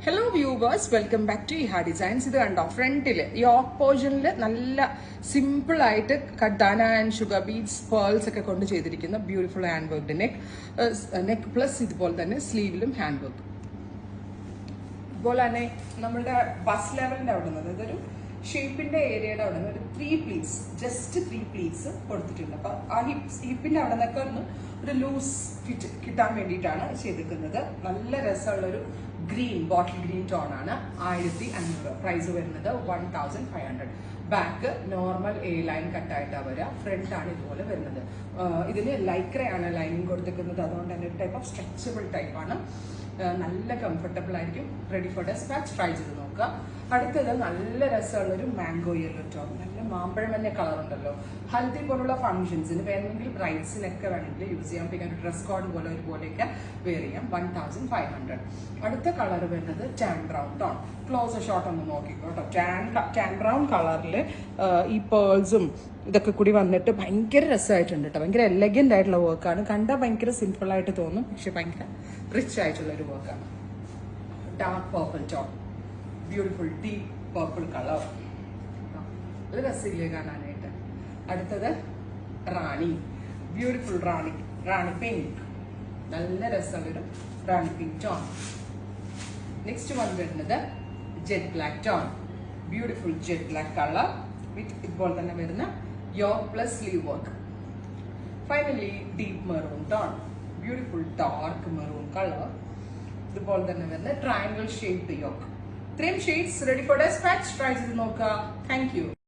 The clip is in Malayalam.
Hello viewers, welcome back to Iha designs. ഇത് കണ്ടോ, ഫ്രണ്ടില് യോക്ക് പോർഷനിൽ നല്ല സിമ്പിൾ ആയിട്ട് കഡാന ആൻഡ് ഷുഗർ ബീഡ്സ് പേൾസ് ഒക്കെ കൊണ്ട് ചെയ്തിരിക്കുന്ന beautiful hand work neck plus ഇതുപോലെ തന്നെ സ്ലീവിലും ഹാൻഡ് വർക്ക്. അതുപോലെ തന്നെ നമ്മുടെ ബസ് ലെവലിന്റെ അവിടെ നിന്ന് ഇതൊരു ഷേപ്പിന്റെ ഏരിയയുടെ അവിടെ നിന്ന് ഒരു 3 പ്ലീറ്റ്സ്, ജസ്റ്റ് 3 പ്ലീറ്റ്സ് കൊടുത്തിട്ടുണ്ട്. അപ്പൊ ആ ഹിപ്പിന്റെ അവിടെ നിന്നൊക്കെ ഒരു ലൂസ് ഫിറ്റ് കിട്ടാൻ വേണ്ടിയിട്ടാണ് ചെയ്തിരിക്കുന്നത്. നല്ല രസമുള്ളൊരു ഗ്രീൻ, ബോട്ടിൽ ഗ്രീൻ ടോൺ ആണ്. 1500 പ്രൈസ് വരുന്നത് 1500. ബാക്ക് നോർമൽ എ ലൈൻ കട്ടായിട്ടാണ് വരിക. ഫ്രണ്ട് ആണ് ഇതുപോലെ വരുന്നത്. ഇതിന് ലൈക്രയാണ് ലൈനിങ് കൊടുത്തിരിക്കുന്നത്. അതുകൊണ്ട് തന്നെ ഒരു ടൈപ്പ് ഓഫ് സ്ട്രെച്ചബിൾ ടൈപ്പാണ്. നല്ല കംഫർട്ടബിൾ ആയിരിക്കും. Ready for despatch. ട്രൈ ചെയ്ത് നോക്കുക. അടുത്തത് നല്ല രസമുള്ള ഒരു മാംഗോ യെല്ലോ ടോൺ, നല്ല മാമ്പഴമഞ്ഞ കളർ ഉണ്ടല്ലോ. ഹൽദി പോലുള്ള ഫംഗ്ഷൻസിന് വേണമെങ്കിൽ ബ്രൈഡ്സിനൊക്കെ വേണമെങ്കിൽ യൂസ് ചെയ്യാം. പിന്നെ ഒരു ഡ്രസ് കോഡ് പോലെ ഒരുപോലെയൊക്കെ വെയർ ചെയ്യാം. 1500. അടുത്ത കളർ വരുന്നത് tan brown tone. Close shot ഒന്ന് നോക്കിക്കോട്ടോ. ടാൻ ബ്രൗൺ കളറിൽ ഈ പേൾസും ഇതൊക്കെ കൂടി വന്നിട്ട് ഭയങ്കര രസമായിട്ടുണ്ട് കേട്ടോ. ഭയങ്കര എലഗന്റ് ആയിട്ടുള്ള വർക്കാണ്. കണ്ടാൽ ഭയങ്കര സിമ്പിൾ ആയിട്ട് തോന്നും, പക്ഷെ ഭയങ്കര റിച്ച് ആയിട്ടുള്ള ഒരു വർക്കാണ്. Dark purple tone, beautiful deep purple colour. നല്ല രസമില്ലേ കാണാനായിട്ട്. അടുത്തത് റാണി, ബ്യൂട്ടിഫുൾ റാണി പിങ്ക്. നല്ല രസമുള്ളൊരു rani pink tone. Next one വരുന്നത് jet black tone, beautiful jet black colour with ഇതുപോലെ തന്നെ വരുന്ന yoke plus sleeve work. Finally deep maroon tone, beautiful dark maroon colour. ഇതുപോലെ തന്നെ വരുന്ന triangle shaped yoke. 3 shades ready for despatch. Try ചെയ്ത് നോക്കുക. Thank U.